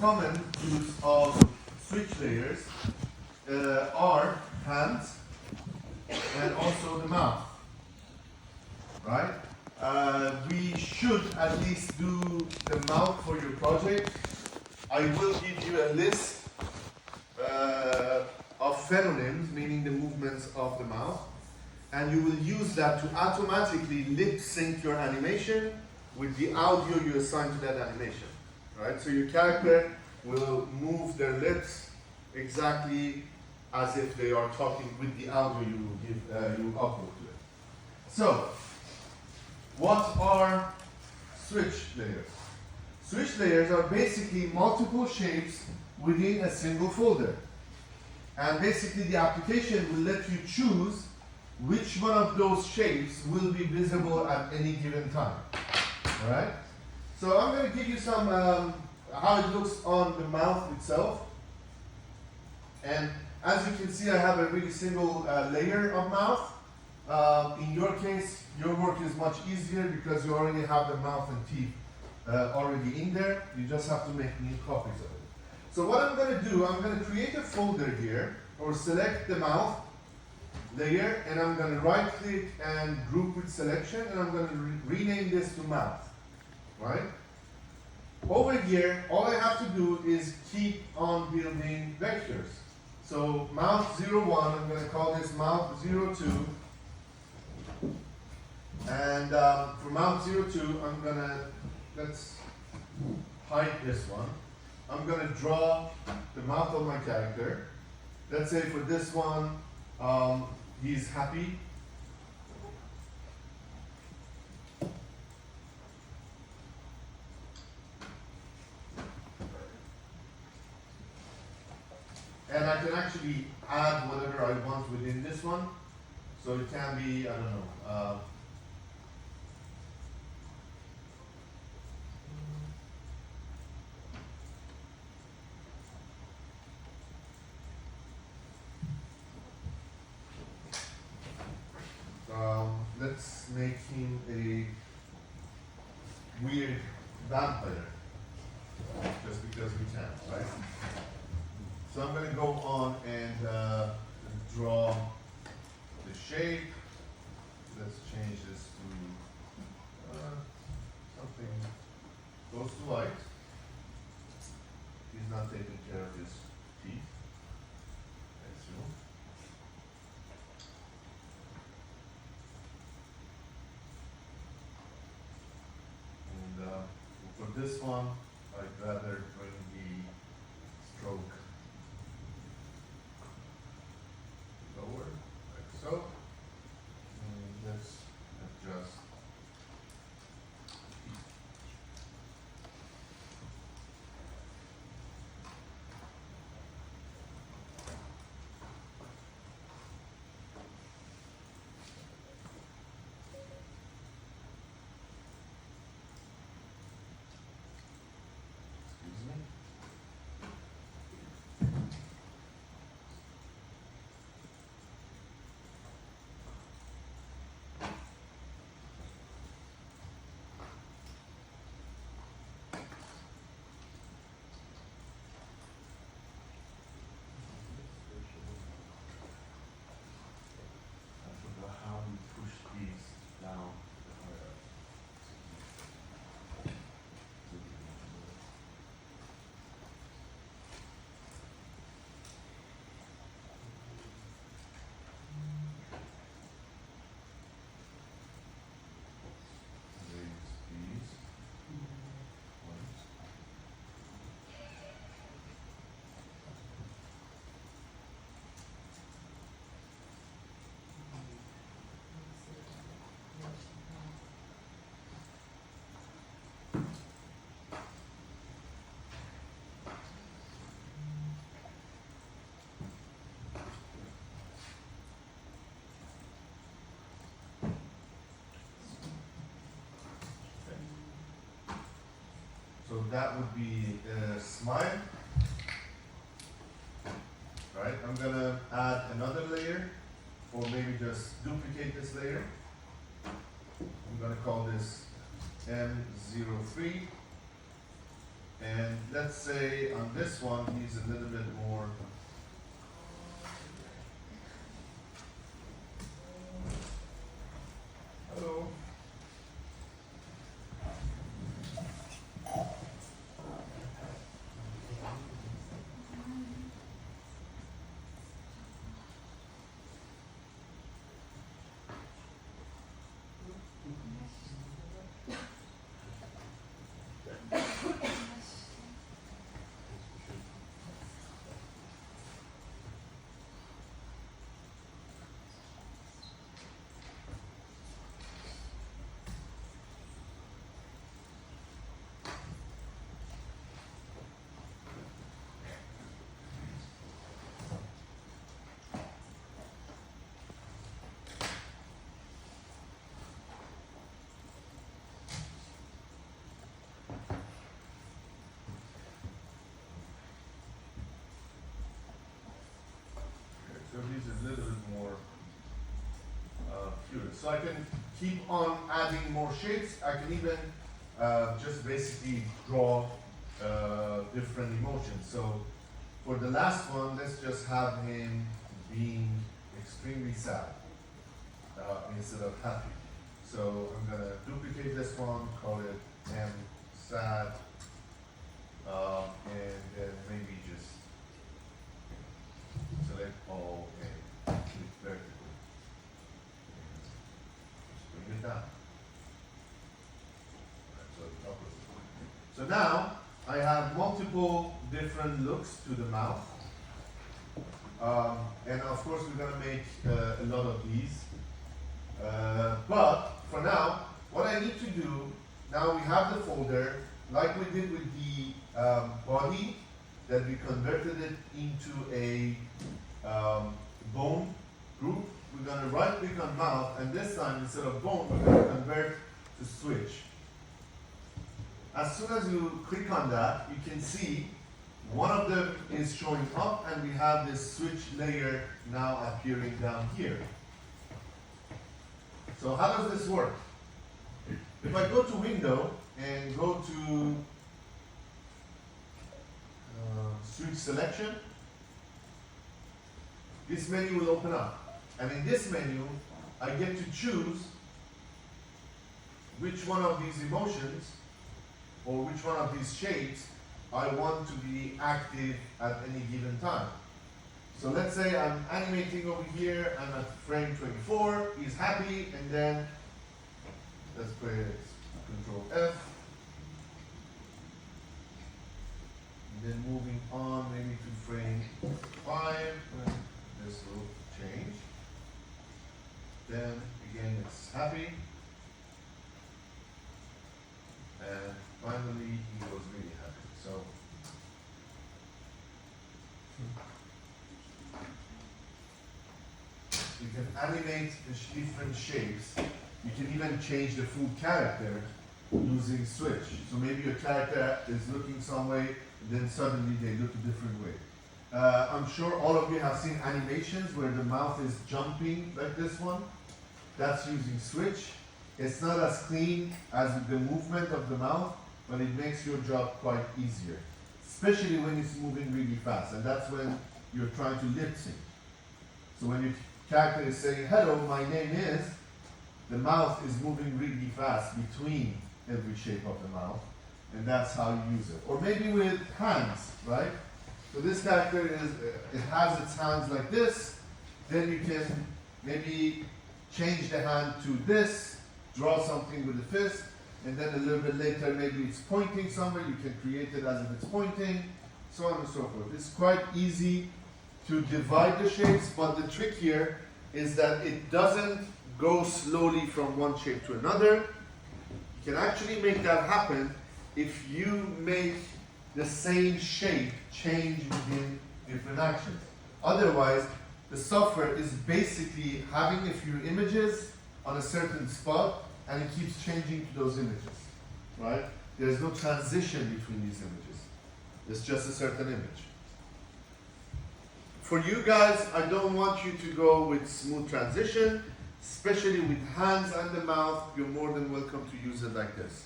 common use of switch layers are hands and also the mouth, right? We should at least do the mouth for your project. I will give you a list of phononyms, meaning the movements of the mouth, and you will use that to automatically lip sync your animation with the audio you assign to that animation, right? So your character will move their lips exactly as if they are talking with the audio you upload to it. So, what are switch layers? Switch layers are basically multiple shapes within a single folder. And basically the application will let you choose which one of those shapes will be visible at any given time. Alright? So I'm going to give you some how it looks on the mouth itself. And as you can see, I have a really single layer of mouth. In your case, your work is much easier because you already have the mouth and teeth already in there. You just have to make new copies of it. So what I'm going to do, I'm going to create a folder here, or select the mouth layer, and I'm going to right click and group with selection, and I'm going to rename this to mouth, right? Over here, all I have to do is keep on building vectors. So mouth 01, I'm going to call this mouth 02. And for mouth 02, I'm going to, let's hide this one. I'm going to draw the mouth of my character. Let's say for this one, he's happy. And I can actually add whatever I want within this one. So it can be, I don't know, let's make him a weird vampire, just because we can, right? So I'm going to go on and draw the shape. Let's change this to something close to white. He's not taking care of his teeth. That's true. And for this one, I'd rather bring the stroke lower, like so. And let's adjust. Excuse me. I forgot how you push these down. Raise these. Once. So that would be a smile, right? I'm gonna add another layer, or maybe just duplicate this layer. I'm gonna call this M03, And let's say on this one, he's a little bit more. Hello. So these are a little bit more fluid. So I can keep on adding more shapes. I can even just basically draw different emotions. So for the last one, let's just have him being extremely sad instead of happy. So I'm gonna duplicate this one, call it M sad, and then maybe just select all and click vertical. Just bring it down. Right, so now I have multiple different looks to the mouth. And of course we're going to make a lot of these. But for now, what I need to do, now we have the folder, like we did with the body, that we converted it into a bone group. We're going to right click on mouth, and this time instead of bone, we're going to convert to switch. As soon as you click on that, you can see one of them is showing up, and we have this switch layer now appearing down here. So how does this work? If I go to Window and go to Switch Selection, this menu will open up. And in this menu, I get to choose which one of these emotions or which one of these shapes I want to be active at any given time. So let's say I'm animating over here, I'm at frame 24, he's happy, and then let's press Control F. And then moving on maybe to frame 5, this will change. Then again it's happy. And finally he was really happy. So you can animate the different shapes. You can even change the full character using switch. So maybe your character is looking some way, and then suddenly they look a different way. I'm sure all of you have seen animations where the mouth is jumping like this one. That's using switch. It's not as clean as the movement of the mouth, but it makes your job quite easier, especially when it's moving really fast, and that's when you're trying to lip sync. So when your character is saying, hello, my name is, the mouth is moving really fast between every shape of the mouth, and that's how you use it. Or maybe with hands, right? So this character it has its hands like this, then you can maybe change the hand to this, draw something with the fist, and then a little bit later maybe it's pointing somewhere, you can create it as if it's pointing, so on and so forth. It's quite easy to divide the shapes, but the trick here is that it doesn't go slowly from one shape to another. You can actually make that happen if you make the same shape change within different actions. Otherwise, the software is basically having a few images on a certain spot, and it keeps changing to those images, right? There's no transition between these images. It's just a certain image. For you guys, I don't want you to go with smooth transition, especially with hands and the mouth. You're more than welcome to use it like this,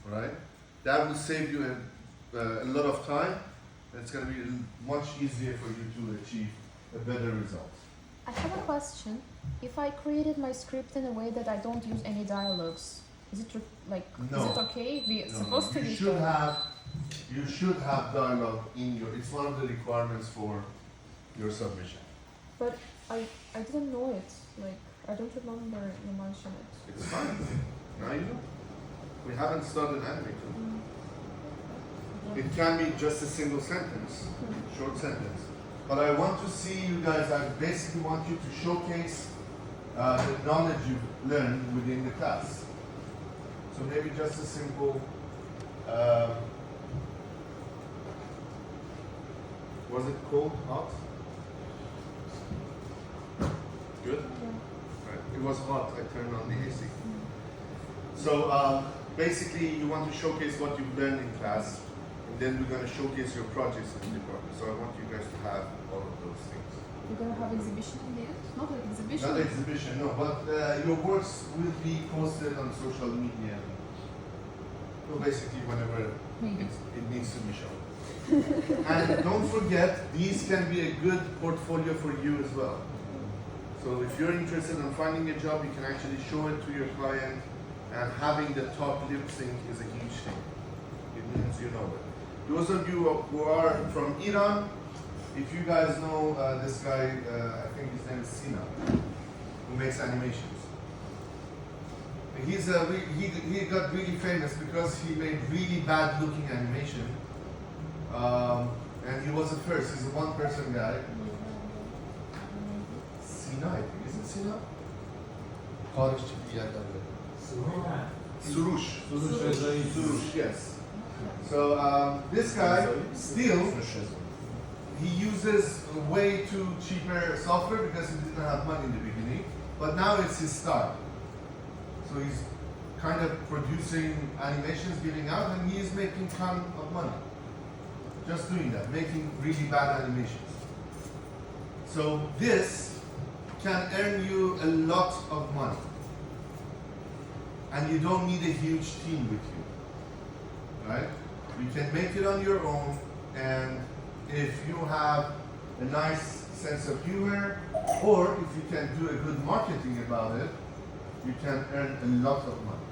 right? That will save you a lot of time. And it's going to be much easier for you to achieve a better result. I have a question. If I created my script in a way that I don't use any dialogues, is it No. is it okay? We're supposed to You use should dialogue. you should have dialogue in your. It's one of the requirements for your submission. But I didn't know it. Like I don't remember you mentioned it. It's fine. Now you know. We haven't started animating. It can be just a single sentence, short sentence. But I want to see you guys. I basically want you to showcase the knowledge you've learned within the class. So maybe just a simple. Was it cold, hot? Good? Right. It was hot. I turned on the AC. So basically, you want to showcase what you've learned in class, and then we're going to showcase your projects in the department. So I want you guys to have all of those things. We're gonna have exhibition in the end? Not like exhibition. Not exhibition, no, but your works will be posted on social media. So basically, whenever Maybe. it needs to be shown. And don't forget, these can be a good portfolio for you as well. So if you're interested in finding a job, you can actually show it to your client, and having the top lip sync is a huge thing. It means you know it. Those of you who are from Iran, if you guys know this guy, I think his name is Sina, who makes animations. He got really famous because he made really bad looking animation. And he was the first. He's a one-person guy. Sina, I think. Is it Sina? Surush, yes. So this guy still, he uses way too cheaper software because he didn't have money in the beginning. But now it's his style. So he's kind of producing animations, giving out, and he is making ton of money. Just doing that, making really bad animations. So this can earn you a lot of money. And you don't need a huge team with you, right? You can make it on your own, and if you have a nice sense of humor, or if you can do a good marketing about it, you can earn a lot of money.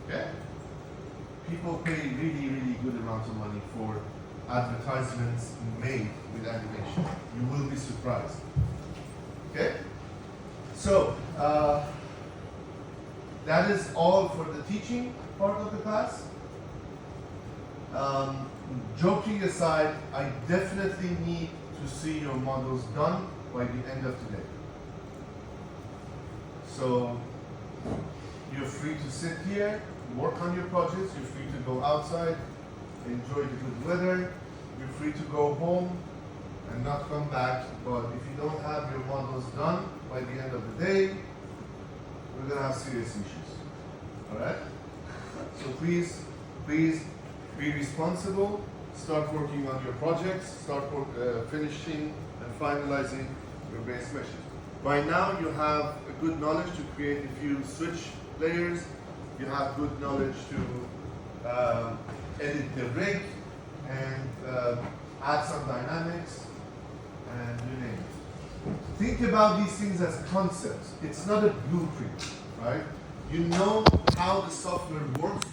Okay? People pay really, really good amounts of money for advertisements made with animation. You will be surprised. Okay? So, that is all for the teaching part of the class. Joking aside, I definitely need to see your models done by the end of today. So, you're free to sit here, work on your projects, you're free to go outside, enjoy the good weather, you're free to go home and not come back, but if you don't have your models done by the end of the day, we're gonna have serious issues, all right? So please be responsible, start working on your projects, start finishing and finalizing your base meshes. By now you have a good knowledge to create a few switch layers, you have good knowledge to edit the rig and add some dynamics, and you name it. Think about these things as concepts. It's not a blueprint, right? You know how the software works.